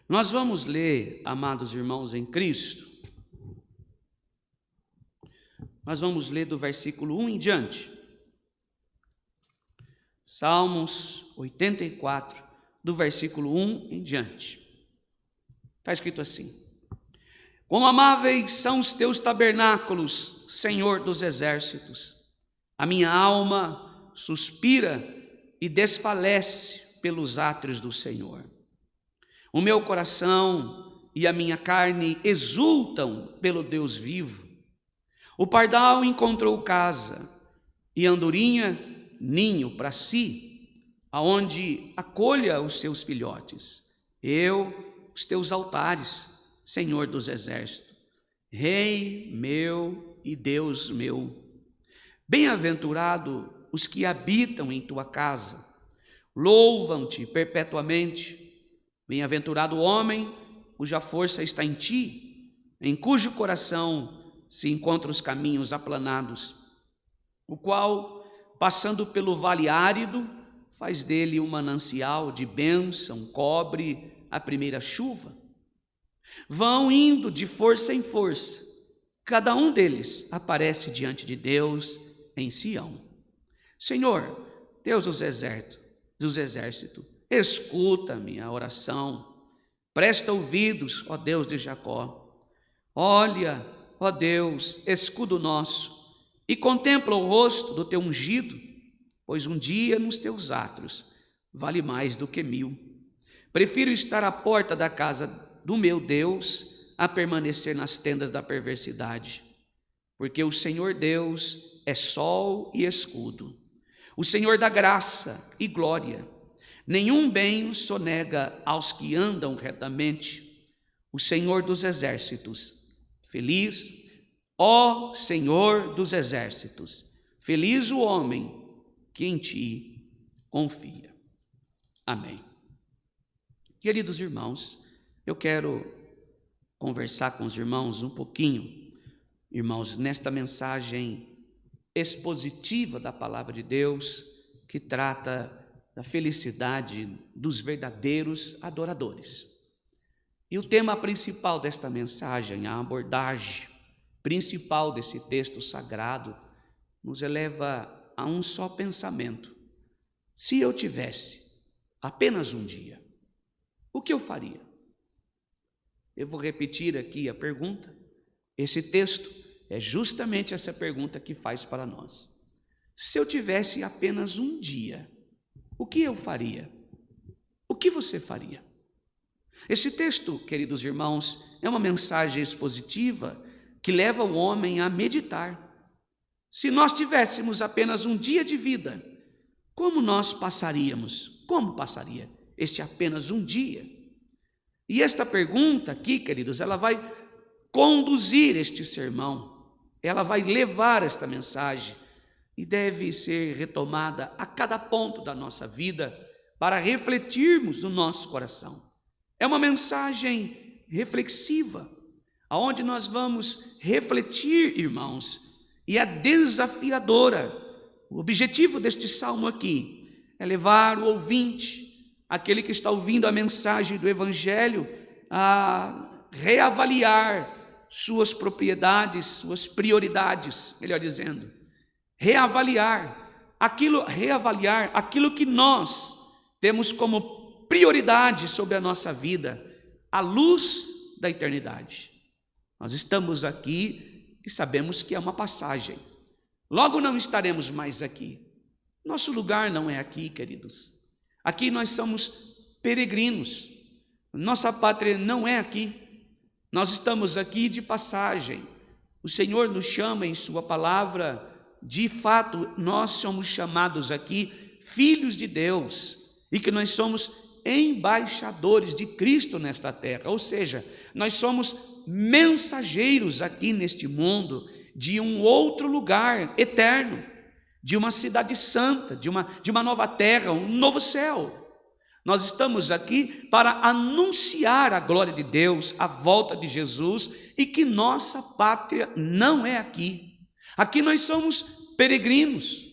Nós vamos ler, amados irmãos em Cristo, nós vamos ler do versículo 1 em diante. Salmos 84, do versículo 1 em diante. Está escrito assim: Quão amáveis são os teus tabernáculos, Senhor dos exércitos! A minha alma suspira e desfalece pelos átrios do Senhor. O meu coração e a minha carne exultam pelo Deus vivo. O pardal encontrou casa e a andorinha ninho para si, aonde acolha os seus filhotes. Os teus altares, Senhor dos exércitos, Rei meu e Deus meu. Bem-aventurado os que habitam em tua casa, louvam-te perpetuamente. Bem-aventurado o homem cuja força está em ti, em cujo coração se encontram os caminhos aplanados, o qual, passando pelo vale árido, faz dele um manancial de bênção, cobre a primeira chuva. Vão indo de força em força, cada um deles aparece diante de Deus em Sião. Senhor, Deus dos exércitos, escuta minha oração, presta ouvidos, ó Deus de Jacó. Olha, ó Deus, escudo nosso, e contempla o rosto do teu ungido, pois um dia nos teus átrios vale mais do que 1000. Prefiro estar à porta da casa do meu Deus a permanecer nas tendas da perversidade, porque o Senhor Deus é sol e escudo, o Senhor dá graça e glória. Nenhum bem sonega aos que andam retamente. O Senhor dos exércitos, feliz, ó Senhor dos exércitos, feliz o homem que em ti confia. Amém. Queridos irmãos, eu quero conversar com os irmãos um pouquinho, irmãos, nesta mensagem expositiva da palavra de Deus, que trata da felicidade dos verdadeiros adoradores. E o tema principal desta mensagem, a abordagem principal desse texto sagrado, nos eleva a um só pensamento: se eu tivesse apenas um dia, o que eu faria? Eu vou repetir aqui a pergunta. Esse texto é justamente essa pergunta que faz para nós. Se eu tivesse apenas um dia, o que eu faria? O que você faria? Esse texto, queridos irmãos, é uma mensagem expositiva que leva o homem a meditar. Se nós tivéssemos apenas um dia de vida, como nós passaríamos? Como passaria este apenas um dia? E esta pergunta aqui, queridos, ela vai conduzir este sermão, ela vai levar esta mensagem e deve ser retomada a cada ponto da nossa vida para refletirmos no nosso coração. É uma mensagem reflexiva, aonde nós vamos refletir, irmãos, e é desafiadora. O objetivo deste salmo aqui é levar o ouvinte, aquele que está ouvindo a mensagem do Evangelho, a reavaliar suas propriedades, suas prioridades, melhor dizendo, reavaliar aquilo que nós temos como prioridade sobre a nossa vida, à luz da eternidade. Nós estamos aqui e sabemos que é uma passagem, logo não estaremos mais aqui. Nosso lugar não é aqui, queridos. Aqui nós somos peregrinos, nossa pátria não é aqui. Nós estamos aqui de passagem. O Senhor nos chama em sua palavra. De fato, nós somos chamados aqui filhos de Deus e que nós somos embaixadores de Cristo nesta terra, ou seja, nós somos mensageiros aqui neste mundo de um outro lugar eterno, de uma cidade santa, de uma nova terra, um novo céu. Nós estamos aqui para anunciar a glória de Deus, a volta de Jesus, e que nossa pátria não é aqui. Aqui nós somos peregrinos,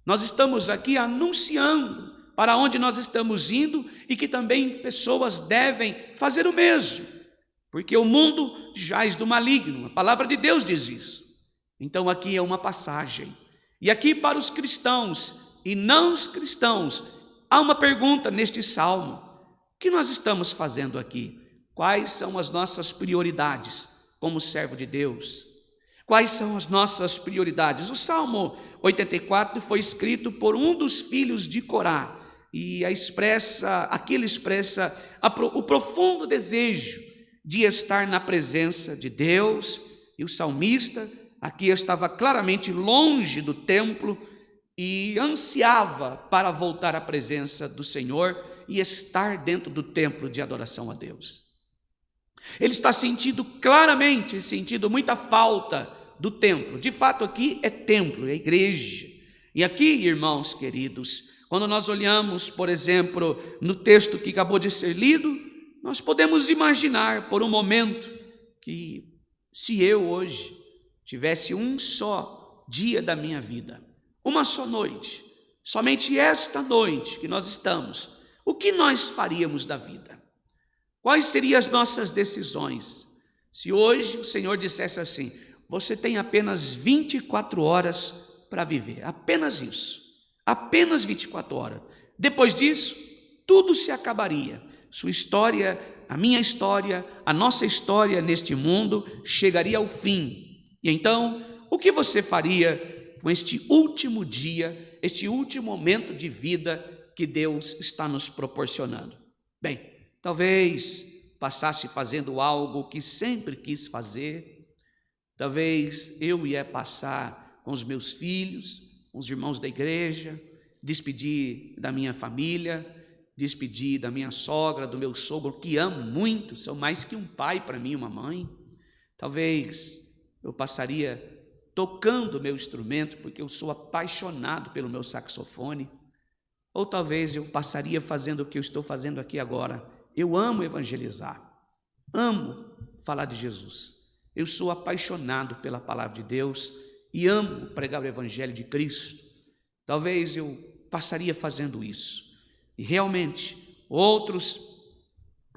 nós estamos aqui anunciando para onde nós estamos indo e que também pessoas devem fazer o mesmo, porque o mundo jaz do maligno, a palavra de Deus diz isso. Então aqui é uma passagem, e aqui para os cristãos e não os cristãos, há uma pergunta neste salmo: o que nós estamos fazendo aqui? Quais são as nossas prioridades como servo de Deus? Quais são as nossas prioridades? O Salmo 84 foi escrito por um dos filhos de Corá, e aqui ele expressa o profundo desejo de estar na presença de Deus, e o salmista aqui estava claramente longe do templo e ansiava para voltar à presença do Senhor e estar dentro do templo de adoração a Deus. Ele está sentindo muita falta do templo. De fato, aqui é templo, é igreja. E aqui, irmãos queridos, quando nós olhamos, por exemplo, no texto que acabou de ser lido, nós podemos imaginar por um momento que se eu hoje tivesse um só dia da minha vida, uma só noite, somente esta noite que nós estamos, o que nós faríamos da vida? Quais seriam as nossas decisões? Se hoje o Senhor dissesse assim: você tem apenas 24 horas para viver, apenas isso, apenas 24 horas. Depois disso, tudo se acabaria. Sua história, a minha história, a nossa história neste mundo chegaria ao fim. E então, o que você faria com este último dia, este último momento de vida que Deus está nos proporcionando? Bem, talvez passasse fazendo algo que sempre quis fazer. Talvez eu ia passar com os meus filhos, com os irmãos da igreja, despedir da minha família, despedir da minha sogra, do meu sogro, que amo muito, são mais que um pai para mim, uma mãe. Talvez eu passaria tocando o meu instrumento, porque eu sou apaixonado pelo meu saxofone. Ou talvez eu passaria fazendo o que eu estou fazendo aqui agora. Eu amo evangelizar, amo falar de Jesus. Eu sou apaixonado pela palavra de Deus e amo pregar o evangelho de Cristo. Talvez eu passaria fazendo isso. E realmente, outros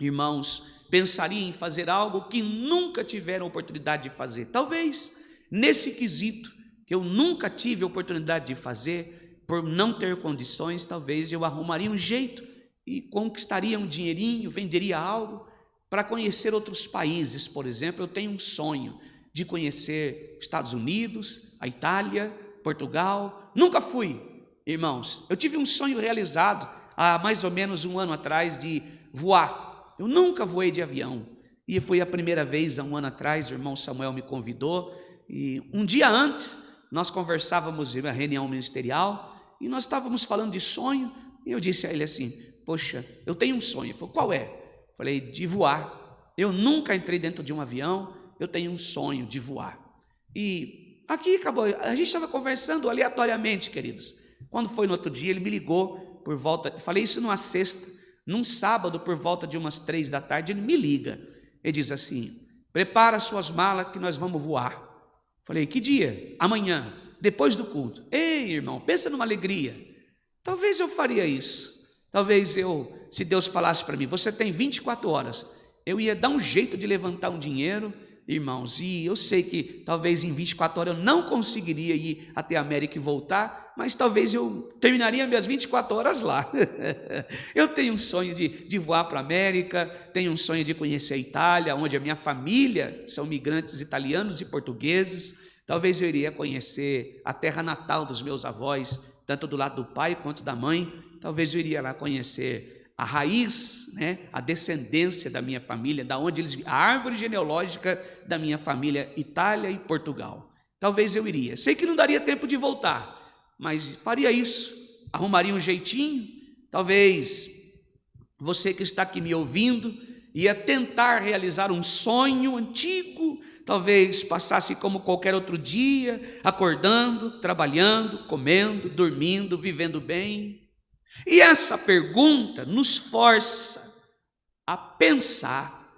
irmãos pensariam em fazer algo que nunca tiveram oportunidade de fazer. Talvez, nesse quesito, que eu nunca tive oportunidade de fazer, por não ter condições, talvez eu arrumaria um jeito e conquistaria um dinheirinho, venderia algo, para conhecer outros países. Por exemplo, eu tenho um sonho de conhecer Estados Unidos, a Itália, Portugal. Nunca fui, irmãos. Eu tive um sonho realizado há mais ou menos um ano atrás de voar. Eu nunca voei de avião. E foi a primeira vez, há um ano atrás, o irmão Samuel me convidou. E um dia antes, nós conversávamos em uma reunião ministerial e nós estávamos falando de sonho. E eu disse a ele assim: poxa, eu tenho um sonho. Ele falou: qual é? Falei: de voar. Eu nunca entrei dentro de um avião, eu tenho um sonho de voar. E aqui acabou, a gente estava conversando aleatoriamente, queridos. Quando foi no outro dia, ele me ligou por volta, falei isso numa sexta, num sábado por volta de umas 3 da tarde, ele me liga. Ele diz assim: prepara suas malas que nós vamos voar. Falei: que dia? Amanhã, depois do culto. Ei, irmão, pensa numa alegria. Talvez eu faria isso. Talvez se Deus falasse para mim: você tem 24 horas, eu ia dar um jeito de levantar um dinheiro, irmãos, e eu sei que talvez em 24 horas eu não conseguiria ir até a América e voltar, mas talvez eu terminaria minhas 24 horas lá. Eu tenho um sonho de voar para a América, tenho um sonho de conhecer a Itália, onde a minha família são migrantes italianos e portugueses. Talvez eu iria conhecer a terra natal dos meus avós, tanto do lado do pai quanto da mãe. Talvez eu iria lá conhecer a raiz, a descendência da minha família, da onde a árvore genealógica da minha família, Itália e Portugal. Talvez eu iria. Sei que não daria tempo de voltar, mas faria isso, arrumaria um jeitinho. Talvez você que está aqui me ouvindo ia tentar realizar um sonho antigo, talvez passasse como qualquer outro dia, acordando, trabalhando, comendo, dormindo, vivendo bem. E essa pergunta nos força a pensar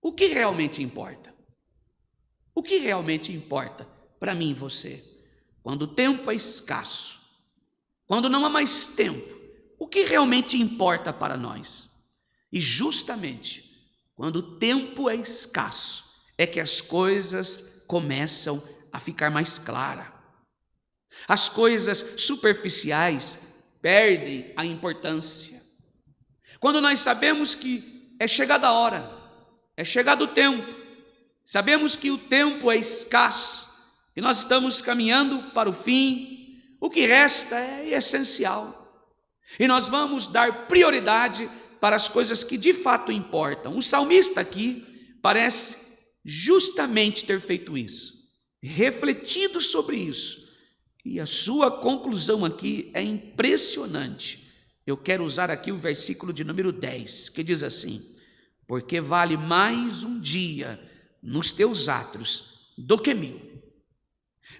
o que realmente importa. O que realmente importa para mim e você? Quando o tempo é escasso, quando não há mais tempo, o que realmente importa para nós. E justamente quando o tempo é escasso, é que as coisas começam a ficar mais claras. As coisas superficiais perdem a importância. Quando nós sabemos que é chegada a hora, é chegado o tempo, sabemos que o tempo é escasso, e nós estamos caminhando para o fim, o que resta é essencial. E nós vamos dar prioridade para as coisas que de fato importam. O salmista aqui parece justamente ter feito isso, refletido sobre isso. E a sua conclusão aqui é impressionante. Eu quero usar aqui o versículo de número 10, que diz assim: porque vale mais um dia nos teus átrios do que 1000.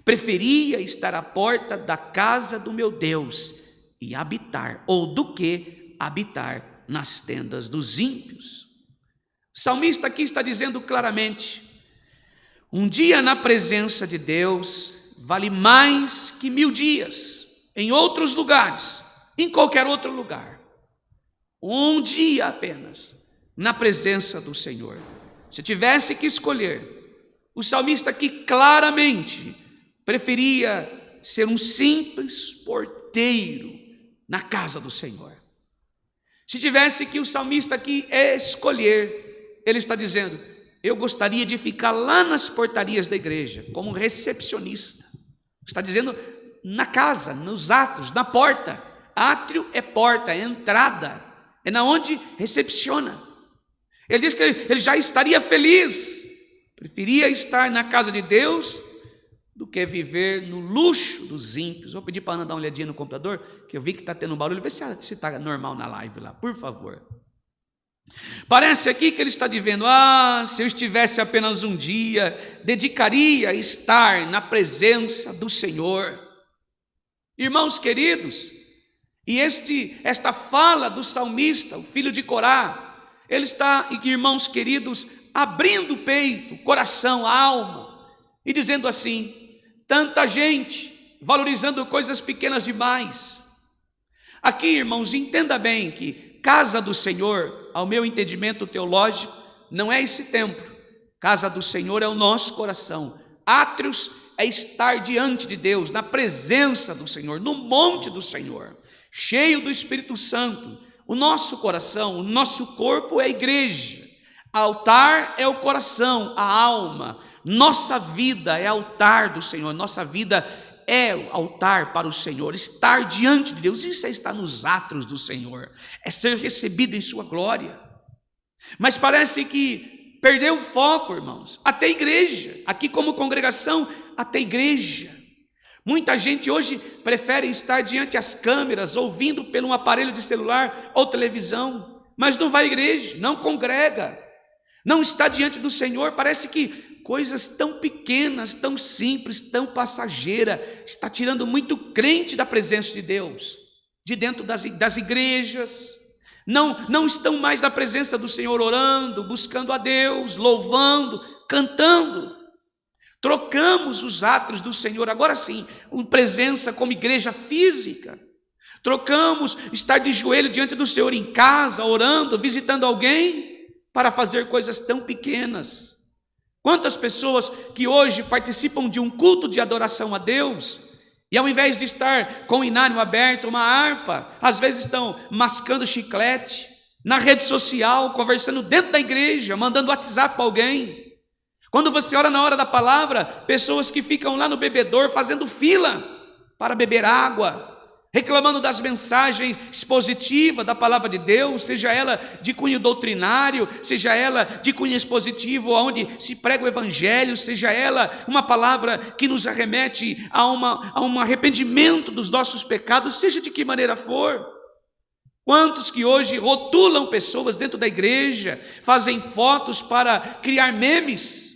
Preferia estar à porta da casa do meu Deus e habitar, ou do que habitar nas tendas dos ímpios. O salmista aqui está dizendo claramente: um dia na presença de Deus vale mais que 1000 dias em outros lugares, em qualquer outro lugar. Um dia apenas na presença do Senhor. Se tivesse que escolher, o salmista aqui claramente preferia ser um simples porteiro na casa do Senhor. Se tivesse que o salmista aqui escolher, ele está dizendo: eu gostaria de ficar lá nas portarias da igreja, como recepcionista. Está dizendo na casa, nos átrios, na porta. Átrio é porta, é entrada, é na onde recepciona. Ele diz que ele já estaria feliz, preferia estar na casa de Deus do que viver no luxo dos ímpios. Vou pedir para a Ana dar uma olhadinha no computador, que eu vi que está tendo um barulho. Vê se está normal na live lá, por favor. Parece aqui que ele está dizendo: se eu estivesse apenas um dia, dedicaria a estar na presença do Senhor. Irmãos queridos, e esta fala do salmista, o filho de Corá, ele está, irmãos queridos, abrindo o peito, o coração, a alma, e dizendo assim: tanta gente valorizando coisas pequenas demais. Aqui, irmãos, entenda bem que casa do Senhor, ao meu entendimento teológico, não é esse templo. Casa do Senhor é o nosso coração. Átrios é estar diante de Deus, na presença do Senhor, no monte do Senhor, cheio do Espírito Santo. O nosso coração, o nosso corpo é a igreja. Altar é o coração, a alma. Nossa vida é altar do Senhor, nossa vida é o altar para o Senhor, estar diante de Deus. Isso é estar nos átrios do Senhor, é ser recebido em sua glória. Mas parece que perdeu o foco, irmãos, até a igreja, aqui como congregação, até a igreja. Muita gente hoje prefere estar diante das câmeras, ouvindo pelo um aparelho de celular ou televisão, mas não vai à igreja, não congrega, não está diante do Senhor. Parece que coisas tão pequenas, tão simples, tão passageiras, está tirando muito crente da presença de Deus, de dentro das igrejas. Não estão mais na presença do Senhor orando, buscando a Deus, louvando, cantando. Trocamos os átrios do Senhor, agora sim, presença como igreja física. Trocamos estar de joelho diante do Senhor em casa, orando, visitando alguém, para fazer coisas tão pequenas. Quantas pessoas que hoje participam de um culto de adoração a Deus, e ao invés de estar com o inário aberto, uma harpa, às vezes estão mascando chiclete, na rede social, conversando dentro da igreja, mandando WhatsApp para alguém. Quando você ora na hora da palavra, pessoas que ficam lá no bebedor fazendo fila para beber água, reclamando das mensagens expositivas da palavra de Deus, seja ela de cunho doutrinário, seja ela de cunho expositivo, onde se prega o evangelho, seja ela uma palavra que nos arremete a um arrependimento dos nossos pecados, seja de que maneira for. Quantos que hoje rotulam pessoas dentro da igreja, fazem fotos para criar memes,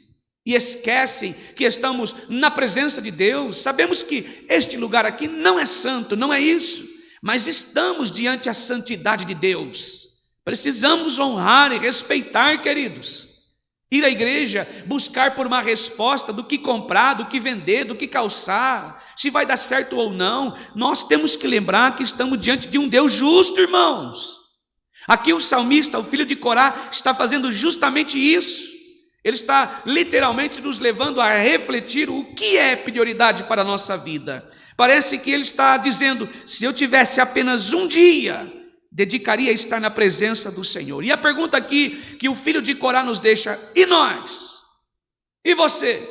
e esquecem que estamos na presença de Deus. Sabemos que este lugar aqui não é santo, não é isso, mas estamos diante da santidade de Deus. Precisamos honrar e respeitar, queridos. Ir à igreja, buscar por uma resposta do que comprar, do que vender, do que calçar, se vai dar certo ou não. Nós temos que lembrar que estamos diante de um Deus justo, irmãos. Aqui o salmista, o filho de Corá, está fazendo justamente isso. Ele está literalmente nos levando a refletir o que é prioridade para a nossa vida. Parece que ele está dizendo: se eu tivesse apenas um dia, dedicaria a estar na presença do Senhor. E a pergunta aqui que o filho de Corá nos deixa: e nós? E você?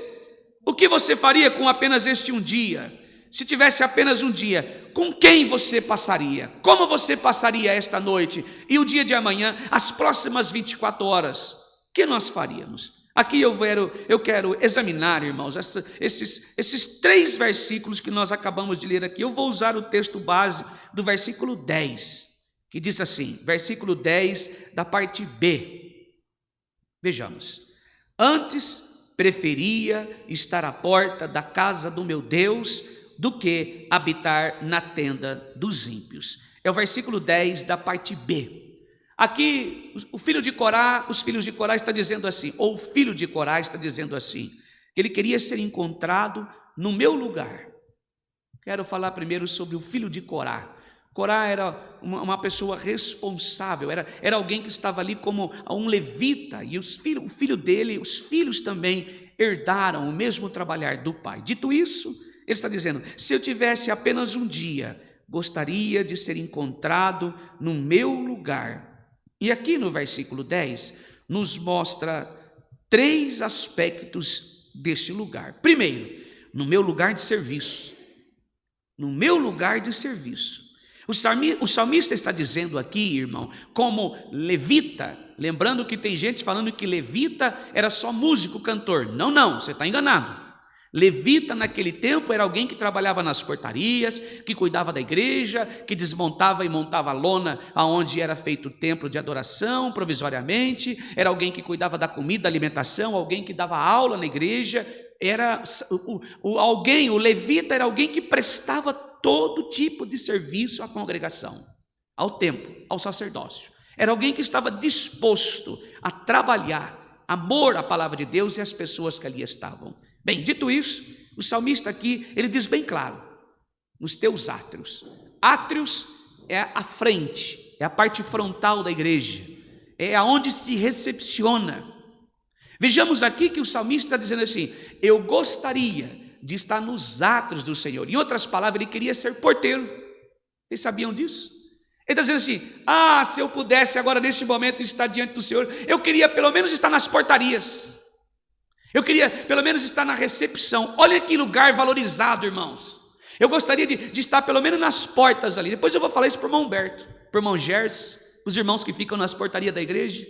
O que você faria com apenas este um dia? Se tivesse apenas um dia, com quem você passaria? Como você passaria esta noite? E o dia de amanhã, as próximas 24 horas? O que nós faríamos? Aqui eu quero examinar, irmãos, esses 3 versículos que nós acabamos de ler aqui. Eu vou usar o texto base do versículo 10, que diz assim, versículo 10 da parte B. Vejamos: antes preferia estar à porta da casa do meu Deus do que habitar na tenda dos ímpios. É o versículo 10 da parte B. Aqui o filho de Corá, os filhos de Corá está dizendo assim, ou o filho de Corá está dizendo assim, que ele queria ser encontrado no meu lugar. Quero falar primeiro sobre o filho de Corá. Corá era uma pessoa responsável, era alguém que estava ali como um levita, e o filho dele, os filhos também herdaram o mesmo trabalhar do pai. Dito isso, ele está dizendo: se eu tivesse apenas um dia, gostaria de ser encontrado no meu lugar. E aqui no versículo 10, nos mostra 3 aspectos deste lugar. Primeiro, no meu lugar de serviço. No meu lugar de serviço. O salmista está dizendo aqui, irmão, como levita, lembrando que tem gente falando que levita era só músico, cantor. Não, você está enganado. Levita naquele tempo era alguém que trabalhava nas portarias, que cuidava da igreja, que desmontava e montava a lona aonde era feito o templo de adoração provisoriamente, era alguém que cuidava da comida, da alimentação, alguém que dava aula na igreja, era o levita era alguém que prestava todo tipo de serviço à congregação, ao templo, ao sacerdócio. Era alguém que estava disposto a trabalhar, amor à palavra de Deus e às pessoas que ali estavam. Bem, dito isso, o salmista aqui, ele diz bem claro: nos teus átrios. Átrios é a frente, é a parte frontal da igreja, é aonde se recepciona. Vejamos aqui que o salmista está dizendo assim: eu gostaria de estar nos átrios do Senhor. Em outras palavras, ele queria ser porteiro. Vocês sabiam disso? Ele está dizendo assim: se eu pudesse agora nesse momento estar diante do Senhor, eu queria pelo menos estar nas portarias. Eu queria pelo menos estar na recepção. Olha que lugar valorizado, irmãos. Eu gostaria de estar pelo menos nas portas ali. Depois eu vou falar isso para o irmão Humberto, para o irmão Gerson, os irmãos que ficam nas portarias da igreja.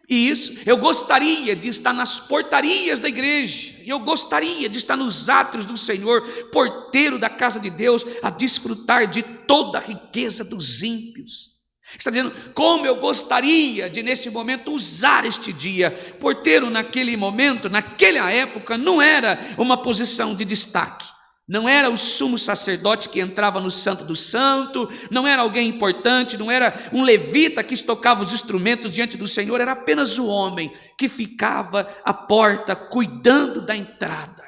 E isso, eu gostaria de estar nas portarias da igreja. Eu gostaria de estar nos átrios do Senhor, porteiro da casa de Deus, a desfrutar de toda a riqueza dos ímpios. Está dizendo, como eu gostaria de nesse momento usar este dia. Porteiro naquele momento, naquela época, não era uma posição de destaque. Não era o sumo sacerdote que entrava no santo do santo, não era alguém importante, não era um levita que tocava os instrumentos diante do Senhor, era apenas o homem que ficava à porta cuidando da entrada.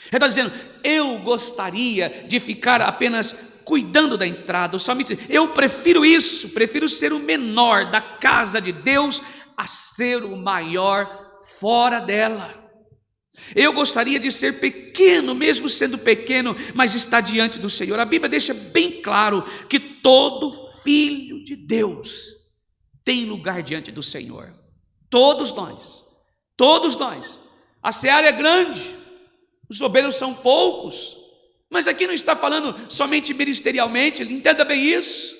Ele está dizendo, eu gostaria de ficar apenas cuidando da entrada. O salmista diz, eu prefiro isso, prefiro ser o menor da casa de Deus a ser o maior fora dela. Eu gostaria de ser pequeno, mesmo sendo pequeno, mas estar diante do Senhor. A Bíblia deixa bem claro que todo filho de Deus tem lugar diante do Senhor. Todos nós. A seara é grande, os obreiros são poucos, mas aqui não está falando somente ministerialmente, entenda bem isso,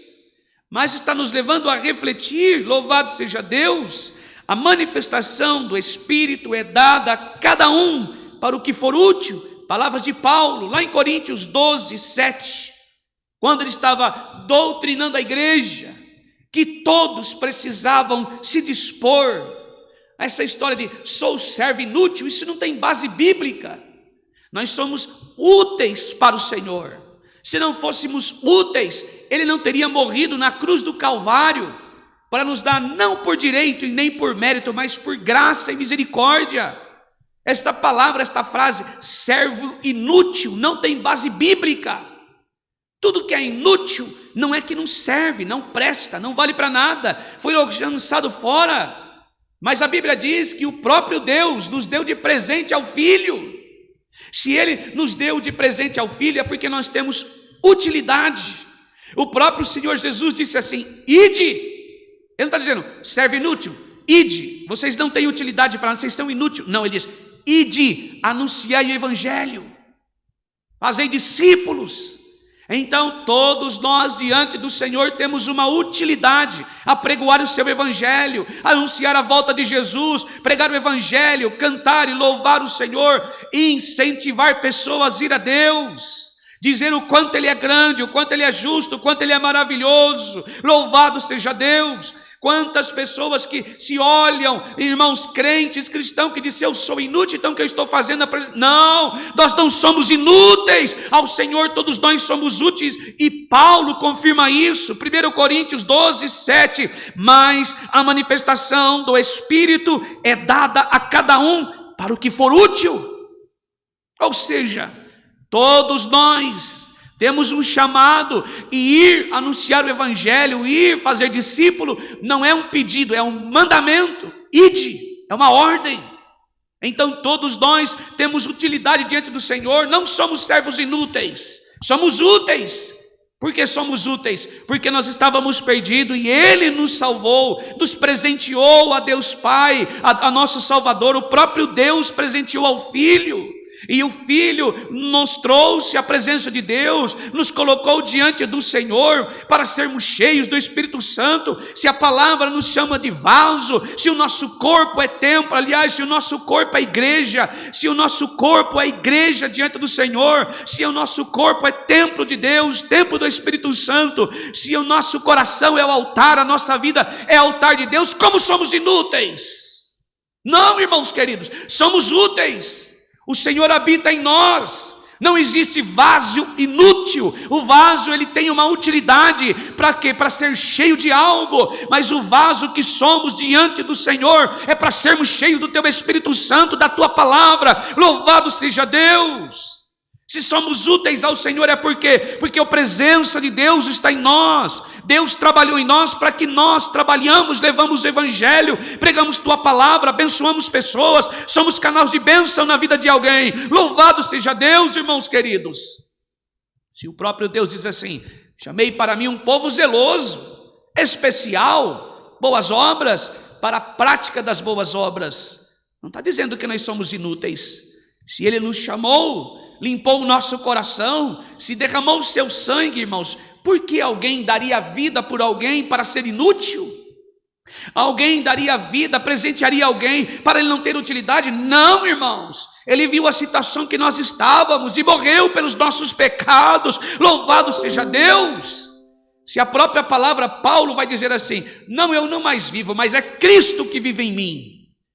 mas está nos levando a refletir, louvado seja Deus. A manifestação do Espírito é dada a cada um para o que for útil. Palavras de Paulo, lá em Coríntios 12, 7, quando ele estava doutrinando a igreja, que todos precisavam se dispor. Essa história de sou servo inútil, isso não tem base bíblica. Nós somos úteis para o Senhor. Se não fôssemos úteis, Ele não teria morrido na cruz do Calvário. para nos dar não por direito e nem por mérito, mas por graça e misericórdia. Esta palavra, esta frase, servo inútil, não tem base bíblica. Tudo que é inútil não é que não serve, não presta, não vale para nada, foi lançado fora. Mas a Bíblia diz que o próprio Deus nos deu de presente ao Filho. Se Ele nos deu de presente ao Filho, é porque nós temos utilidade. O próprio Senhor Jesus disse assim: ide. Ele não está dizendo, serve inútil, ide, vocês não têm utilidade para nada, vocês são inúteis. Não, ele diz, ide, anunciai o Evangelho, fazei discípulos. Então todos nós diante do Senhor temos uma utilidade: apregoar o seu Evangelho, anunciar a volta de Jesus, pregar o Evangelho, cantar e louvar o Senhor, e incentivar pessoas a ir a Deus, dizer o quanto Ele é grande, o quanto Ele é justo, o quanto Ele é maravilhoso. Louvado seja Deus. Quantas pessoas que se olham, irmãos crentes, cristãos, que dizem, eu sou inútil, então o que eu estou fazendo? Não, nós não somos inúteis, ao Senhor todos nós somos úteis, e Paulo confirma isso, 1 Coríntios 12, 7, mas a manifestação do Espírito é dada a cada um para o que for útil. Ou seja, todos nós temos um chamado, e ir anunciar o Evangelho, ir fazer discípulo, não é um pedido, é um mandamento. Ide, é uma ordem. Então todos nós temos utilidade diante do Senhor, não somos servos inúteis, somos úteis. Por que somos úteis? Porque nós estávamos perdidos e Ele nos salvou, nos presenteou a Deus Pai, a nosso Salvador. O próprio Deus presenteou ao Filho. E o Filho nos trouxe a presença de Deus, nos colocou diante do Senhor para sermos cheios do Espírito Santo. Se a palavra nos chama de vaso, se o nosso corpo é templo, aliás, se o nosso corpo é igreja, se o nosso corpo é igreja diante do Senhor, se o nosso corpo é templo de Deus, templo do Espírito Santo, se o nosso coração é o altar, a nossa vida é altar de Deus, como somos inúteis? Não, irmãos queridos, somos úteis. O Senhor habita em nós. Não existe vaso inútil. O vaso, ele tem uma utilidade. Para quê? Para ser cheio de algo. Mas o vaso que somos diante do Senhor é para sermos cheios do teu Espírito Santo, da tua palavra. Louvado seja Deus. Se somos úteis ao Senhor é porque a presença de Deus está em nós. Deus trabalhou em nós para que nós trabalhamos, levamos o Evangelho, pregamos tua palavra, abençoamos pessoas, somos canais de bênção na vida de alguém. Louvado seja Deus, irmãos queridos. Se o próprio Deus diz assim, chamei para mim um povo zeloso, especial, boas obras, para a prática das boas obras, não está dizendo que nós somos inúteis. Se Ele nos chamou, limpou o nosso coração, se derramou o seu sangue, irmãos, por que alguém daria vida por alguém para ser inútil? Alguém daria vida, presentearia alguém para ele não ter utilidade? Não, irmãos, Ele viu a situação que nós estávamos e morreu pelos nossos pecados. Louvado seja Deus. Se a própria palavra, Paulo vai dizer assim, não, eu não mais vivo, mas é Cristo que vive em mim.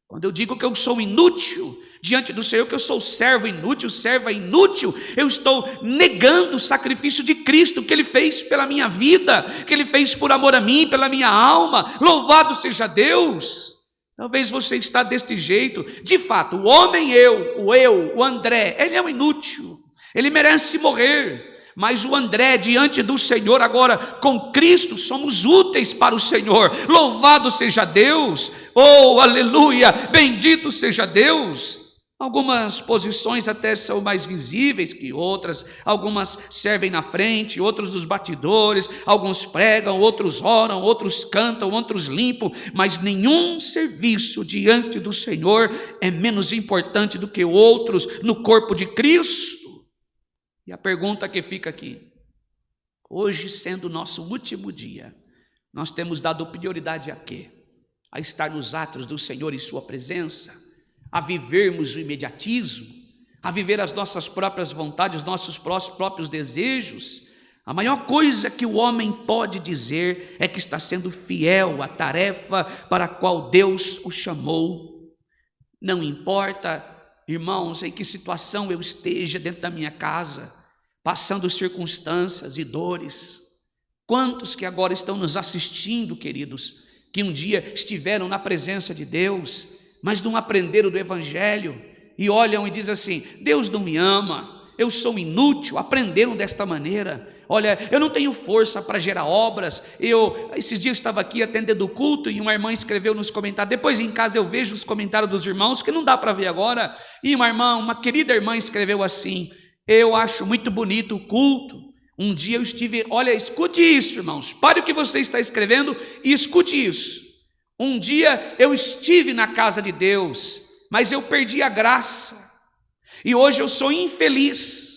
Quando eu digo que eu sou inútil diante do Senhor, que eu sou servo inútil, serva inútil, eu estou negando o sacrifício de Cristo que Ele fez pela minha vida, que Ele fez por amor a mim, pela minha alma. Louvado seja Deus. Talvez você está deste jeito. De fato, o homem o André, ele é um inútil, ele merece morrer. Mas o André diante do Senhor agora, com Cristo, somos úteis para o Senhor. Louvado seja Deus. Oh, aleluia, bendito seja Deus. Algumas posições até são mais visíveis que outras, algumas servem na frente, outros nos batidores, alguns pregam, outros oram, outros cantam, outros limpam, mas nenhum serviço diante do Senhor é menos importante do que outros no corpo de Cristo. E a pergunta que fica aqui, hoje sendo o nosso último dia, nós temos dado prioridade a quê? A estar nos atos do Senhor em sua presença? A vivermos o imediatismo, a viver as nossas próprias vontades, nossos próprios desejos? A maior coisa que o homem pode dizer é que está sendo fiel à tarefa para a qual Deus o chamou. Não importa, irmãos, em que situação eu esteja dentro da minha casa, passando circunstâncias e dores. Quantos que agora estão nos assistindo, queridos, que um dia estiveram na presença de Deus, mas não aprenderam do Evangelho, e olham e dizem assim: Deus não me ama, eu sou inútil. Aprenderam desta maneira: olha, eu não tenho força para gerar obras. Esses dias estava aqui atendendo o culto e uma irmã escreveu nos comentários, depois em casa eu vejo os comentários dos irmãos, que não dá para ver agora, e uma querida irmã escreveu assim: eu acho muito bonito o culto. Um dia eu estive, olha, escute isso, irmãos, pare o que você está escrevendo e escute isso. Um dia eu estive na casa de Deus, mas eu perdi a graça, e hoje eu sou infeliz.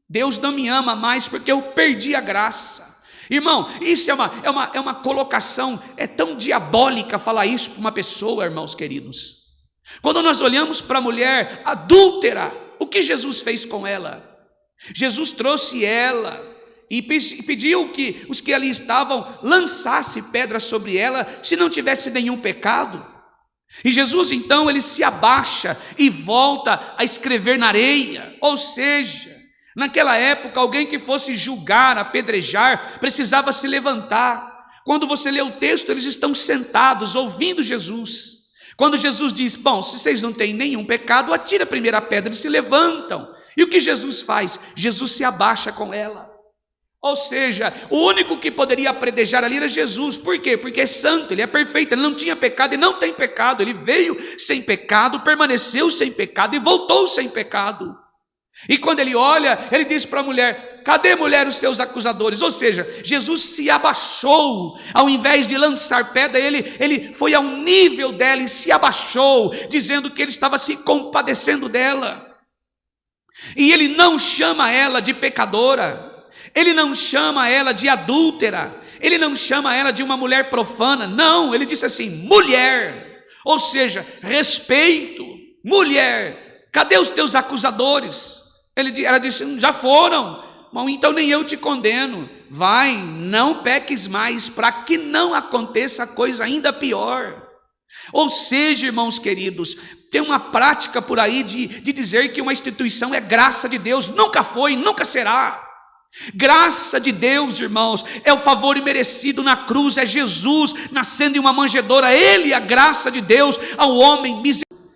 Deus não me ama mais porque eu perdi a graça. Irmão, isso é uma colocação, é tão diabólica falar isso para uma pessoa, irmãos queridos. Quando nós olhamos para a mulher adúltera, o que Jesus fez com ela? Jesus trouxe ela e pediu que os que ali estavam lançassem pedras sobre ela, se não tivesse nenhum pecado. E Jesus então, ele se abaixa e volta a escrever na areia. Ou seja, naquela época, alguém que fosse julgar, apedrejar, precisava se levantar. Quando você lê o texto, eles estão sentados ouvindo Jesus. Quando Jesus diz: bom, se vocês não têm nenhum pecado, atira a primeira pedra. Eles se levantam. E o que Jesus faz? Jesus se abaixa com ela. Ou seja, o único que poderia apedrejar ali era Jesus. Por quê? Porque é santo, ele é perfeito, ele não tinha pecado e não tem pecado. Ele veio sem pecado, permaneceu sem pecado e voltou sem pecado. E quando ele olha, ele diz para a mulher: cadê, mulher, os seus acusadores? Ou seja, Jesus se abaixou, ao invés de lançar pedra, ele foi ao nível dela e se abaixou, dizendo que ele estava se compadecendo dela. E ele não chama ela de pecadora, ele não chama ela de adúltera, ele não chama ela de uma mulher profana, não, ele disse assim: mulher, ou seja, respeito. Mulher, cadê os teus acusadores? Ela disse: já foram. Bom, então nem eu te condeno, vai, não peques mais, para que não aconteça coisa ainda pior. Ou seja, irmãos queridos, tem uma prática por aí de dizer que uma instituição é graça de Deus. Nunca foi, nunca será. Graça de Deus, irmãos, é o favor imerecido na cruz, é Jesus nascendo em uma manjedoura, ele é a graça de Deus ao homem miserável.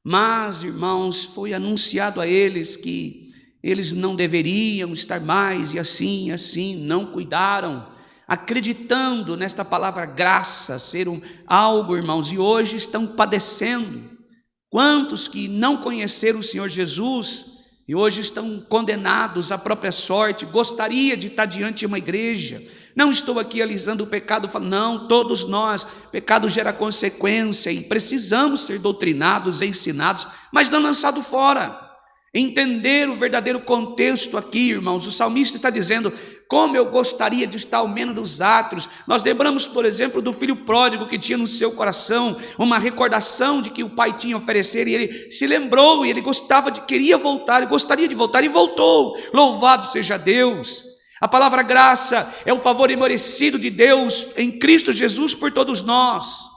Mas, irmãos, foi anunciado a eles que eles não deveriam estar mais, e assim, não cuidaram, acreditando nesta palavra graça ser algo, irmãos, e hoje estão padecendo. Quantos que não conheceram o Senhor Jesus e hoje estão condenados à própria sorte? Gostaria de estar diante de uma igreja. Não estou aqui alisando o pecado, não, todos nós, pecado gera consequência e precisamos ser doutrinados, ensinados, mas não lançado fora. Entender o verdadeiro contexto aqui, irmãos. O salmista está dizendo: como eu gostaria de estar ao menos dos átrios. Nós lembramos, por exemplo, do filho pródigo, que tinha no seu coração uma recordação de que o pai tinha a oferecer, e ele se lembrou, e ele queria voltar, e gostaria de voltar, e voltou. Louvado seja Deus. A palavra graça é o favor imerecido de Deus em Cristo Jesus por todos nós.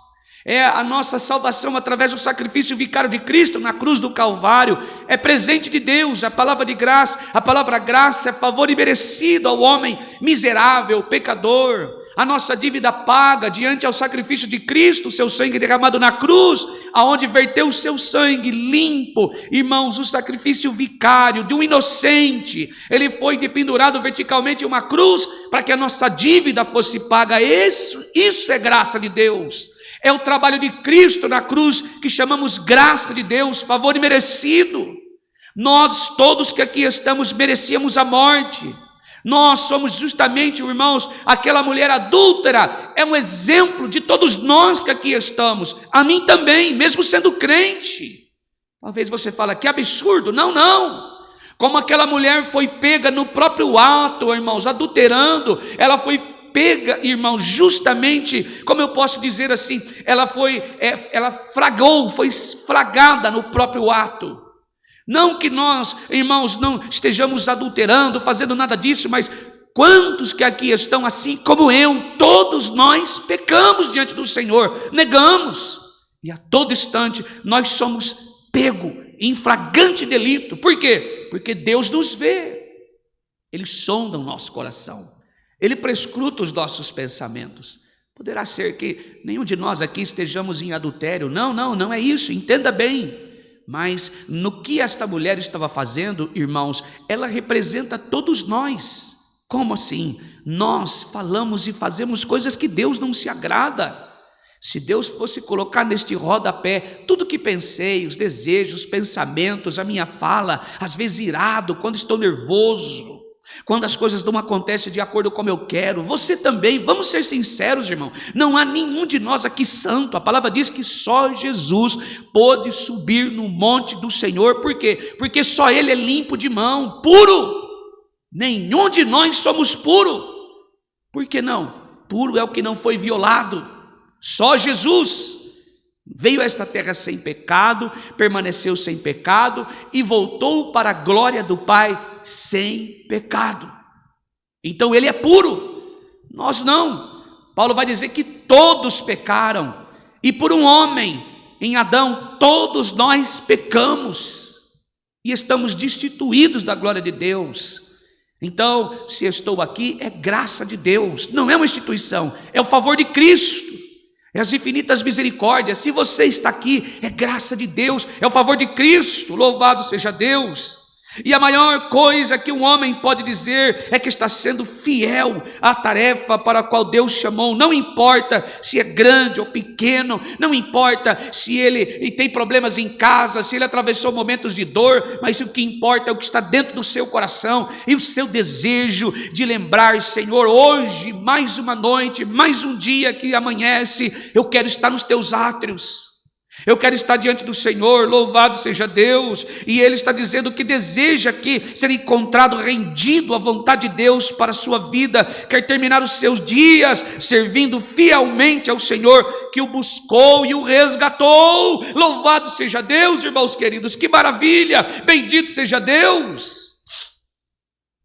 É a nossa salvação através do sacrifício vicário de Cristo na cruz do Calvário. É presente de Deus, a palavra de graça. A palavra graça é favor imerecido ao homem miserável, pecador. A nossa dívida paga diante ao sacrifício de Cristo, o seu sangue derramado na cruz, aonde verteu o seu sangue limpo. Irmãos, o sacrifício vicário de um inocente, ele foi dependurado verticalmente em uma cruz para que a nossa dívida fosse paga. Isso é graça de Deus. É o trabalho de Cristo na cruz que chamamos graça de Deus, favor imerecido. Nós todos que aqui estamos merecíamos a morte. Nós somos justamente, irmãos, aquela mulher adúltera. É um exemplo de todos nós que aqui estamos. A mim também, mesmo sendo crente. Talvez você fale: que absurdo. Não. Como aquela mulher foi pega no próprio ato, irmãos, adulterando. Ela foi pega, irmão, justamente, como eu posso dizer assim, ela foi flagrada no próprio ato. Não que nós, irmãos, não estejamos adulterando, fazendo nada disso, mas quantos que aqui estão assim como eu? Todos nós pecamos diante do Senhor, negamos, e a todo instante nós somos pego em flagrante delito. Por quê? Porque Deus nos vê, Ele sonda o nosso coração, Ele prescruta os nossos pensamentos. Poderá ser que nenhum de nós aqui estejamos em adultério. Não é isso, entenda bem. Mas no que esta mulher estava fazendo, irmãos, ela representa todos nós. Como assim? Nós falamos e fazemos coisas que Deus não se agrada. Se Deus fosse colocar neste rodapé tudo que pensei, os desejos, os pensamentos, a minha fala, às vezes irado, quando estou nervoso, quando as coisas não acontecem de acordo como eu quero, você também, vamos ser sinceros, irmão, não há nenhum de nós aqui santo. A palavra diz que só Jesus pôde subir no monte do Senhor. Por quê? Porque só Ele é limpo de mão, puro. Nenhum de nós somos puro. Por que não? Puro é o que não foi violado. Só Jesus veio a esta terra sem pecado, permaneceu sem pecado e voltou para a glória do Pai sem pecado. Então ele é puro, nós não. Paulo vai dizer que todos pecaram, e por um homem, em Adão, todos nós pecamos e estamos destituídos da glória de Deus. Então, se estou aqui, é graça de Deus, não é uma instituição, é o favor de Cristo. É as infinitas misericórdias. Se você está aqui, é graça de Deus, é o favor de Cristo, louvado seja Deus. E a maior coisa que um homem pode dizer é que está sendo fiel à tarefa para a qual Deus chamou. Não importa se é grande ou pequeno, não importa se ele tem problemas em casa, se ele atravessou momentos de dor, mas o que importa é o que está dentro do seu coração e o seu desejo de lembrar: Senhor, hoje, mais uma noite, mais um dia que amanhece, eu quero estar nos teus átrios. Eu quero estar diante do Senhor, louvado seja Deus. E Ele está dizendo que deseja aqui ser encontrado rendido à vontade de Deus para a sua vida. Quer terminar os seus dias servindo fielmente ao Senhor, que o buscou e o resgatou. Louvado seja Deus, irmãos queridos, que maravilha, bendito seja Deus.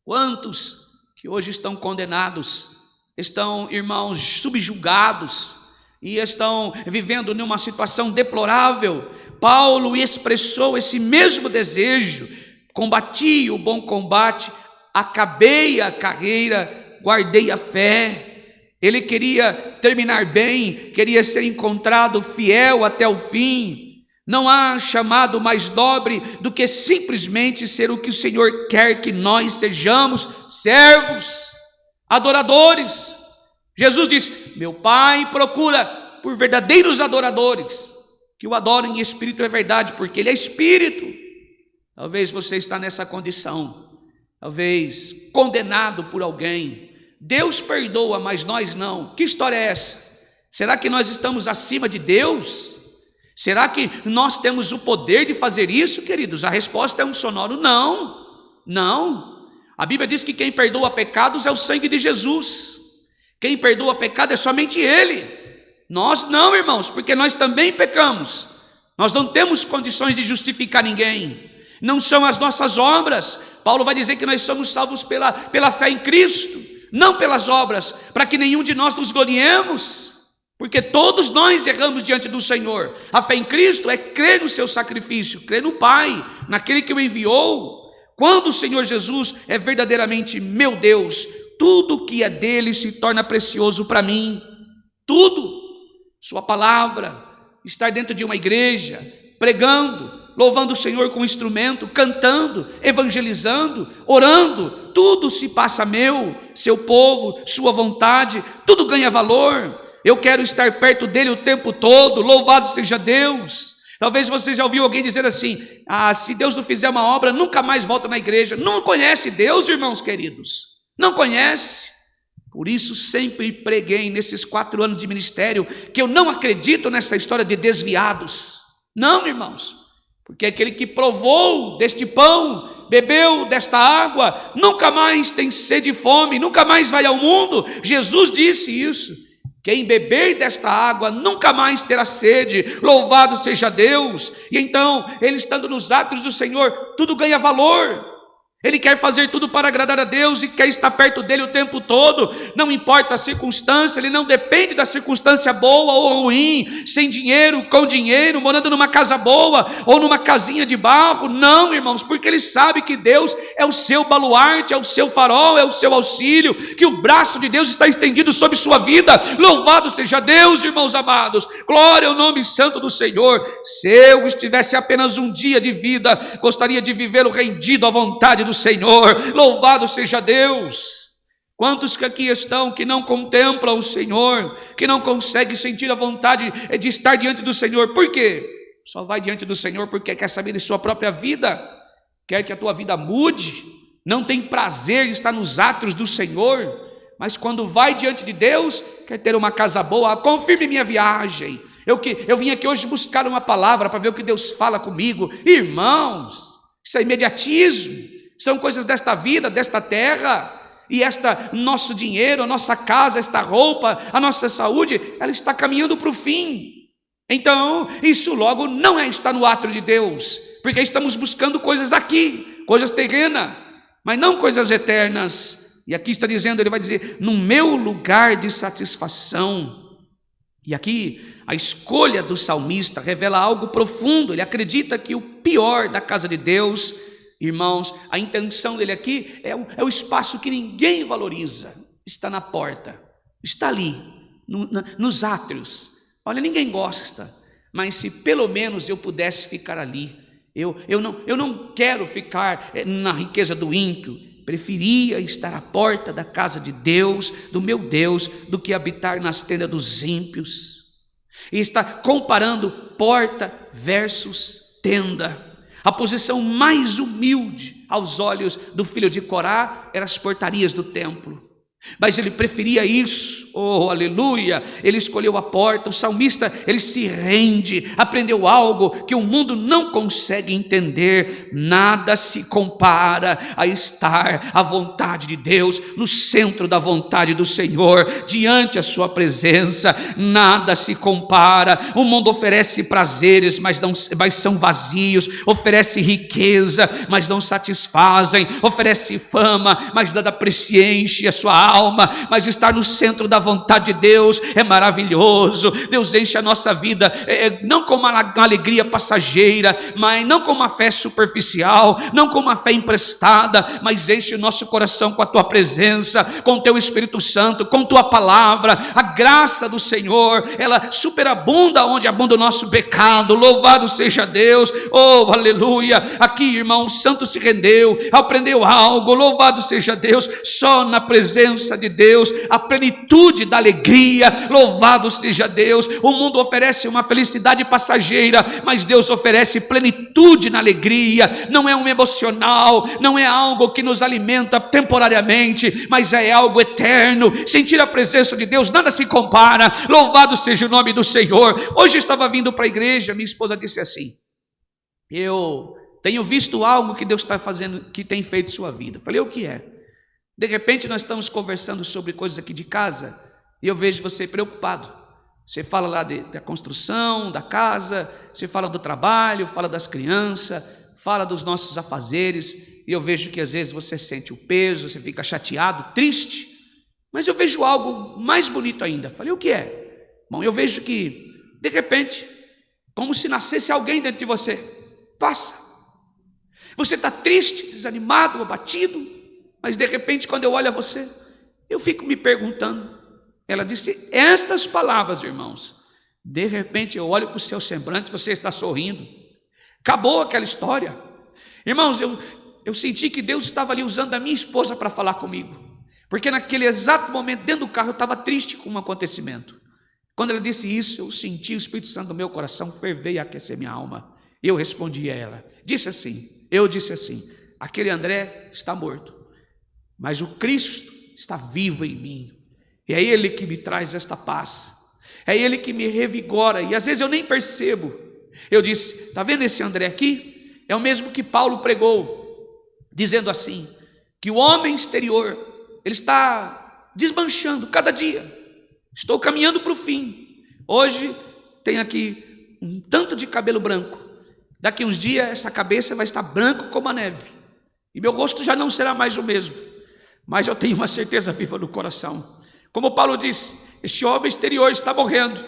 Quantos que hoje estão condenados, estão, irmãos, subjugados, e estão vivendo numa situação deplorável. Paulo expressou esse mesmo desejo: combati o bom combate, acabei a carreira, guardei a fé. Ele queria terminar bem, queria ser encontrado fiel até o fim. Não há chamado mais nobre do que simplesmente ser o que o Senhor quer que nós sejamos: servos, adoradores. Jesus diz: meu Pai procura por verdadeiros adoradores, que o adorem em espírito e verdade, porque Ele é espírito. Talvez você está nessa condição, talvez condenado por alguém. Deus perdoa, mas nós não. Que história é essa? Será que nós estamos acima de Deus? Será que nós temos o poder de fazer isso, queridos? A resposta é um sonoro não. Não. A Bíblia diz que quem perdoa pecados é o sangue de Jesus. Quem perdoa pecado é somente Ele. Nós não, irmãos, porque nós também pecamos. Nós não temos condições de justificar ninguém. Não são as nossas obras. Paulo vai dizer que nós somos salvos pela fé em Cristo, não pelas obras, para que nenhum de nós nos gloriemos, porque todos nós erramos diante do Senhor. A fé em Cristo é crer no seu sacrifício, crer no Pai, naquele que o enviou. Quando o Senhor Jesus é verdadeiramente meu Deus, tudo que é dele se torna precioso para mim. Tudo. Sua palavra, estar dentro de uma igreja, pregando, louvando o Senhor com um instrumento, cantando, evangelizando, orando, tudo se passa meu, seu povo, sua vontade, tudo ganha valor. Eu quero estar perto dele o tempo todo, louvado seja Deus. Talvez você já ouviu alguém dizer assim: se Deus não fizer uma obra, nunca mais volta na igreja. Não conhece Deus, irmãos queridos, não conhece. Por isso sempre preguei nesses 4 anos de ministério que eu não acredito nessa história de desviados. Não, irmãos, porque aquele que provou deste pão, bebeu desta água, nunca mais tem sede e fome, nunca mais vai ao mundo. Jesus disse isso: quem beber desta água nunca mais terá sede, louvado seja Deus. E então, ele estando nos átrios do Senhor, tudo ganha valor. Ele quer fazer tudo para agradar a Deus e quer estar perto dele o tempo todo. Não importa a circunstância, ele não depende da circunstância boa ou ruim, sem dinheiro, com dinheiro, morando numa casa boa ou numa casinha de barro. Não, irmãos, porque ele sabe que Deus é o seu baluarte, é o seu farol, é o seu auxílio, que o braço de Deus está estendido sobre sua vida. Louvado seja Deus, irmãos amados. Glória ao nome santo do Senhor. Se eu estivesse apenas um dia de vida, gostaria de vivê-lo rendido à vontade do Senhor. Louvado seja Deus. Quantos que aqui estão que não contemplam o Senhor, que não conseguem sentir a vontade de estar diante do Senhor? Por quê? Só vai diante do Senhor porque quer saber de sua própria vida, quer que a tua vida mude, não tem prazer em estar nos átrios do Senhor, mas quando vai diante de Deus, quer ter uma casa boa. Confirme minha viagem. Eu vim aqui hoje buscar uma palavra para ver o que Deus fala comigo. Irmãos, isso é imediatismo. São coisas desta vida, desta terra, e nosso dinheiro, a nossa casa, esta roupa, a nossa saúde, ela está caminhando para o fim. Então, isso logo não é estar no átrio de Deus, porque estamos buscando coisas daqui, coisas terrenas, mas não coisas eternas. E aqui está dizendo, ele vai dizer, no meu lugar de satisfação. E aqui, a escolha do salmista revela algo profundo. Ele acredita que o pior da casa de Deus, irmãos, a intenção dele aqui é o espaço que ninguém valoriza. Está na porta, está ali, nos átrios. Olha, ninguém gosta, mas se pelo menos eu pudesse ficar ali. Eu não quero ficar na riqueza do ímpio. Preferia estar à porta da casa de Deus, do meu Deus, do que habitar nas tendas dos ímpios. E está comparando porta versus tenda. A posição mais humilde aos olhos do filho de Corá eram as portarias do templo. Mas ele preferia isso, oh aleluia, ele escolheu a porta. O salmista, ele se rende, aprendeu algo que o mundo não consegue entender. Nada se compara a estar à vontade de Deus, no centro da vontade do Senhor, diante a sua presença. Nada se compara. O mundo oferece prazeres, mas são vazios, oferece riqueza, mas não satisfazem, oferece fama, mas nada preenche a sua alma. Mas estar no centro da vontade de Deus é maravilhoso. Deus enche a nossa vida não com uma alegria passageira, mas não com uma fé superficial, não com uma fé emprestada, mas enche o nosso coração com a tua presença, com o teu Espírito Santo, com tua palavra. A graça do Senhor, ela superabunda onde abunda o nosso pecado. Louvado seja Deus, oh aleluia. Aqui, irmão, o santo se rendeu, aprendeu algo. Louvado seja Deus. Só na presença de Deus a plenitude da alegria. Louvado seja Deus. O mundo oferece uma felicidade passageira, mas Deus oferece plenitude na alegria. Não é um emocional, não é algo que nos alimenta temporariamente, mas é algo eterno. Sentir a presença de Deus, nada se compara. Louvado seja o nome do Senhor. Hoje eu estava vindo para a igreja, minha esposa disse assim: eu tenho visto algo que Deus está fazendo, que tem feito sua vida. Eu falei, o que é? De repente nós estamos conversando sobre coisas aqui de casa e eu vejo você preocupado. Você fala lá da construção, da casa, você fala do trabalho, fala das crianças, fala dos nossos afazeres, e eu vejo que às vezes você sente o peso, você fica chateado, triste, mas eu vejo algo mais bonito ainda. Falei, o que é? Bom, eu vejo que, de repente, como se nascesse alguém dentro de você, passa. Você está triste, desanimado, abatido, mas de repente, quando eu olho a você, eu fico me perguntando. Ela disse estas palavras, irmãos. De repente eu olho para o seu semblante, você está sorrindo. Acabou aquela história. Irmãos, eu senti que Deus estava ali usando a minha esposa para falar comigo. Porque naquele exato momento, dentro do carro, eu estava triste com um acontecimento. Quando ela disse isso, eu senti o Espírito Santo no meu coração ferver e aquecer minha alma. Eu respondi a ela. Eu disse assim, aquele André está morto, mas o Cristo está vivo em mim. E é Ele que me traz esta paz. É Ele que me revigora. E às vezes eu nem percebo. Eu disse, está vendo esse André aqui? É o mesmo que Paulo pregou, dizendo assim, que o homem exterior, ele está desmanchando cada dia. Estou caminhando para o fim. Hoje tem aqui um tanto de cabelo branco. Daqui uns dias essa cabeça vai estar branco como a neve. e meu rosto já não será mais o mesmo, mas eu tenho uma certeza viva no coração. Como Paulo disse, esse homem exterior está morrendo,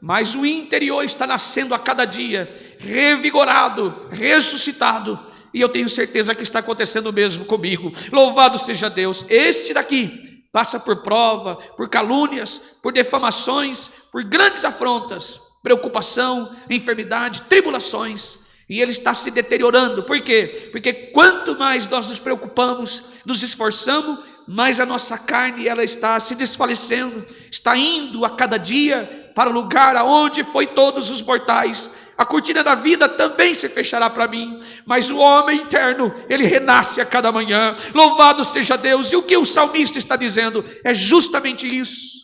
mas o interior está nascendo a cada dia, revigorado, ressuscitado, e eu tenho certeza que está acontecendo o mesmo comigo. Louvado seja Deus. Este daqui passa por prova, por calúnias, por defamações, por grandes afrontas, preocupação, enfermidade, tribulações, e ele está se deteriorando. Por quê? Porque quanto mais nós nos preocupamos, nos esforçamos, mais a nossa carne ela está se desfalecendo, está indo a cada dia para o lugar aonde foi todos os mortais. A cortina da vida também se fechará para mim, mas o homem interno, ele renasce a cada manhã. Louvado seja Deus. E o que o salmista está dizendo é justamente isso.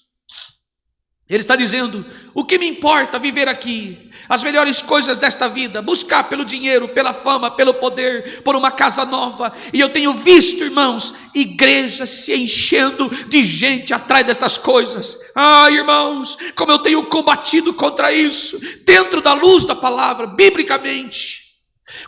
Ele está dizendo: o que me importa viver aqui, as melhores coisas desta vida, buscar pelo dinheiro, pela fama, pelo poder, por uma casa nova. E eu tenho visto, irmãos, igrejas se enchendo de gente atrás dessas coisas. Ah, irmãos, como eu tenho combatido contra isso, dentro da luz da palavra, biblicamente.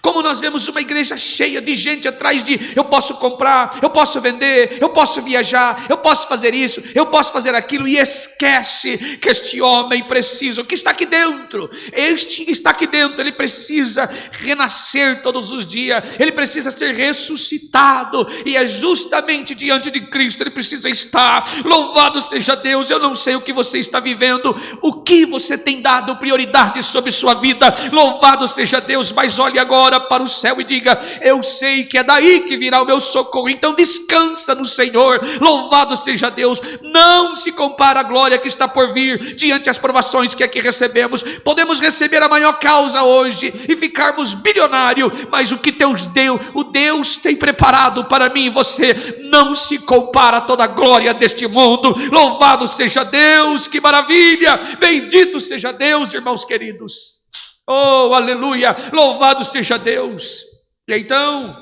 Como nós vemos uma igreja cheia de gente atrás de eu posso comprar, eu posso vender, eu posso viajar, eu posso fazer isso, eu posso fazer aquilo, e esquece que este homem precisa, o que está aqui dentro, este está aqui dentro, ele precisa renascer todos os dias, ele precisa ser ressuscitado, e é justamente diante de Cristo ele precisa estar. Louvado seja Deus. Eu não sei o que você está vivendo, o que você tem dado prioridade sobre sua vida, louvado seja Deus, mas olhe agora para o céu e diga: eu sei que é daí que virá o meu socorro. Então descansa no Senhor. Louvado seja Deus. Não se compara a glória que está por vir diante das provações que aqui recebemos. Podemos receber a maior causa hoje e ficarmos bilionários, mas o que Deus deu, o Deus tem preparado para mim e você, não se compara a toda a glória deste mundo. Louvado seja Deus. Que maravilha. Bendito seja Deus, irmãos queridos. Oh, aleluia, louvado seja Deus. E então,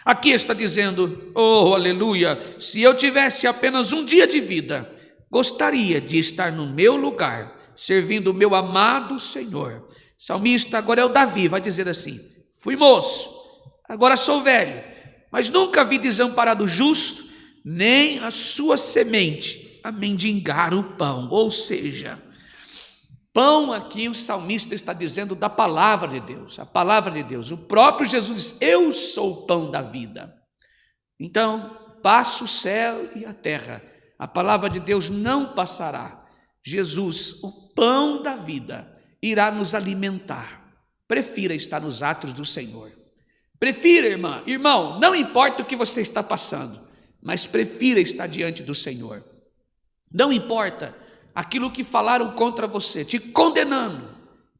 aqui está dizendo: oh, aleluia, se eu tivesse apenas um dia de vida, gostaria de estar no meu lugar, servindo o meu amado Senhor. Salmista agora é o Davi, vai dizer assim: fui moço, agora sou velho, mas nunca vi desamparado justo, nem a sua semente a mendigar o pão. Ou seja, pão aqui o salmista está dizendo da palavra de Deus, a palavra de Deus. O próprio Jesus diz: eu sou o pão da vida. Então, passa o céu e a terra, a palavra de Deus não passará. Jesus, o pão da vida, irá nos alimentar. Prefira estar nos atos do Senhor. Prefira, irmão, não importa o que você está passando, mas prefira estar diante do Senhor. Não importa aquilo que falaram contra você, te condenando,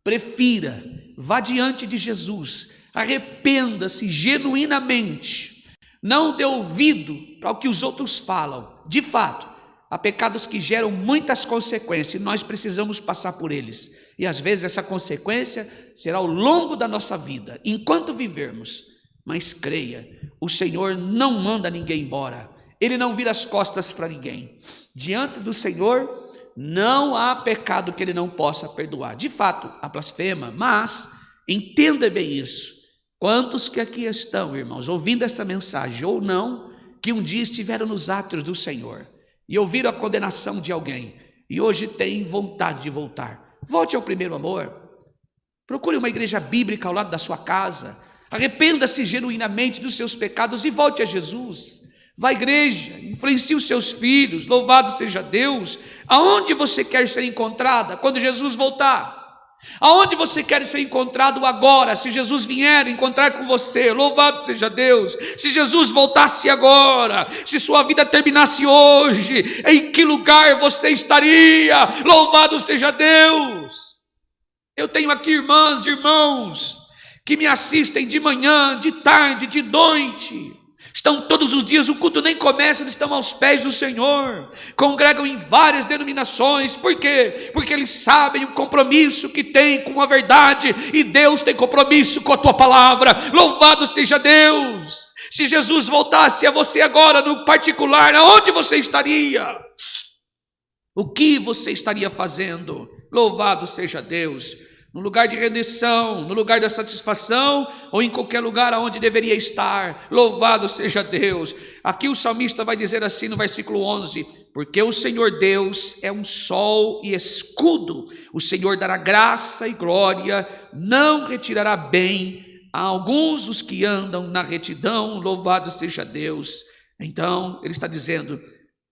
prefira, vá diante de Jesus, arrependa-se genuinamente, não dê ouvido para o que os outros falam. De fato, há pecados que geram muitas consequências, e nós precisamos passar por eles, e às vezes essa consequência será ao longo da nossa vida, enquanto vivermos. Mas creia, o Senhor não manda ninguém embora, Ele não vira as costas para ninguém. Diante do Senhor não há pecado que Ele não possa perdoar. De fato, há blasfema, mas entenda bem isso. Quantos que aqui estão, irmãos, ouvindo essa mensagem ou não, que um dia estiveram nos átrios do Senhor e ouviram a condenação de alguém e hoje têm vontade de voltar? Volte ao primeiro amor. Procure uma igreja bíblica ao lado da sua casa. Arrependa-se genuinamente dos seus pecados e volte a Jesus. Vá à igreja, influencie os seus filhos. Louvado seja Deus. Aonde você quer ser encontrada quando Jesus voltar? Aonde você quer ser encontrado agora, se Jesus vier encontrar com você? Louvado seja Deus. Se Jesus voltasse agora, se sua vida terminasse hoje, em que lugar você estaria? Louvado seja Deus. Eu tenho aqui irmãs e irmãos que me assistem de manhã, de tarde, de noite. Estão todos os dias, o culto nem começa, eles estão aos pés do Senhor, congregam em várias denominações. Por quê? Porque eles sabem o compromisso que tem com a verdade, e Deus tem compromisso com a tua palavra. Louvado seja Deus. Se Jesus voltasse a você agora no particular, aonde você estaria? O que você estaria fazendo? Louvado seja Deus. no lugar de redenção, no lugar da satisfação, ou em qualquer lugar aonde deveria estar. Louvado seja Deus. Aqui o salmista vai dizer assim no versículo 11: porque o Senhor Deus é um sol e escudo, o Senhor dará graça e glória, não retirará bem a alguns os que andam na retidão. Louvado seja Deus. Então ele está dizendo: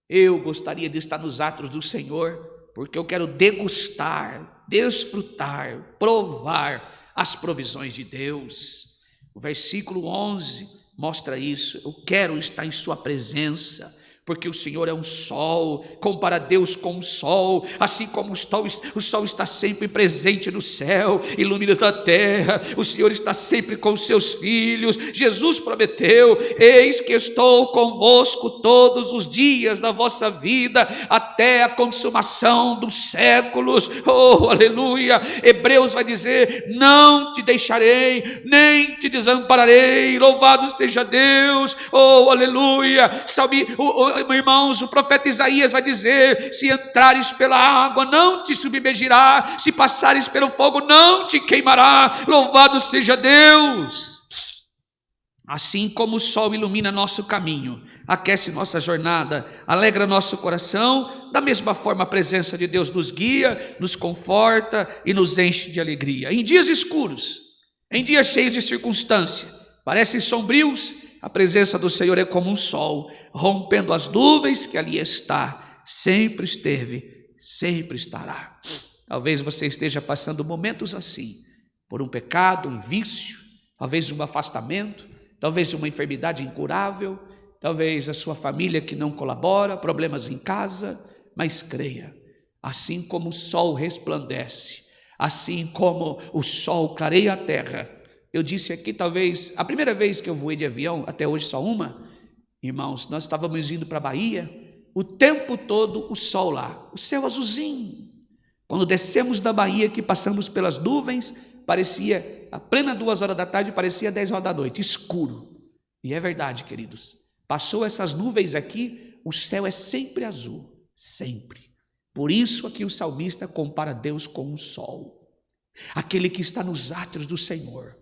eu gostaria de estar nos atos do Senhor, porque eu quero degustar, desfrutar, provar as provisões de Deus. O versículo 11 mostra isso. Eu quero estar em sua presença, porque o Senhor é um sol. Compara Deus com o sol, assim como o sol está sempre presente no céu, iluminando a terra. O Senhor está sempre com os seus filhos. Jesus prometeu: eis que estou convosco todos os dias da vossa vida, até a consumação dos séculos. Oh, aleluia. Hebreus vai dizer: não te deixarei, nem te desampararei. Louvado seja Deus. Oh, aleluia. Irmãos, o profeta Isaías vai dizer: se entrares pela água, não te submergirá, se passares pelo fogo, não te queimará. Louvado seja Deus. Assim como o sol ilumina nosso caminho, aquece nossa jornada, alegra nosso coração, da mesma forma a presença de Deus nos guia, nos conforta e nos enche de alegria. Em dias escuros, em dias cheios de circunstância, parecem sombrios, a presença do Senhor é como um sol, rompendo as nuvens que ali está. Sempre esteve, sempre estará. Talvez você esteja passando momentos assim, por um pecado, um vício, talvez um afastamento, talvez uma enfermidade incurável, talvez a sua família que não colabora, problemas em casa, mas creia, assim como o sol resplandece, assim como o sol clareia a terra. Eu disse aqui, talvez, a primeira vez que eu voei de avião, até hoje só uma, irmãos, nós estávamos indo para a Bahia, o tempo todo o sol lá, o céu azulzinho. Quando descemos da Bahia, que passamos pelas nuvens, parecia, a plena 2 horas da tarde, parecia 10 horas da noite, escuro. E é verdade, queridos, passou essas nuvens aqui, o céu é sempre azul, sempre. Por isso aqui o salmista compara Deus com um sol, aquele que está nos átrios do Senhor.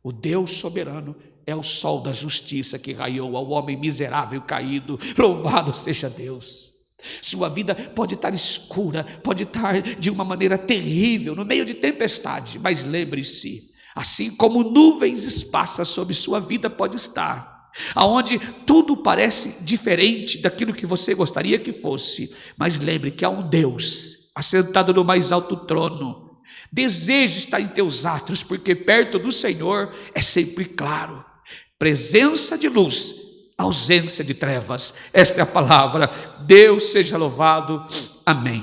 O Deus soberano é o sol da justiça que raiou ao homem miserável caído. Louvado seja Deus. Sua vida pode estar escura, pode estar de uma maneira terrível, no meio de tempestade, mas lembre-se, assim como nuvens esparsas sobre sua vida pode estar, aonde tudo parece diferente daquilo que você gostaria que fosse, mas lembre que há um Deus assentado no mais alto trono. Deseja estar em teus átrios, porque perto do Senhor é sempre claro, presença de luz, ausência de trevas. Esta é a palavra. Deus seja louvado. Amém.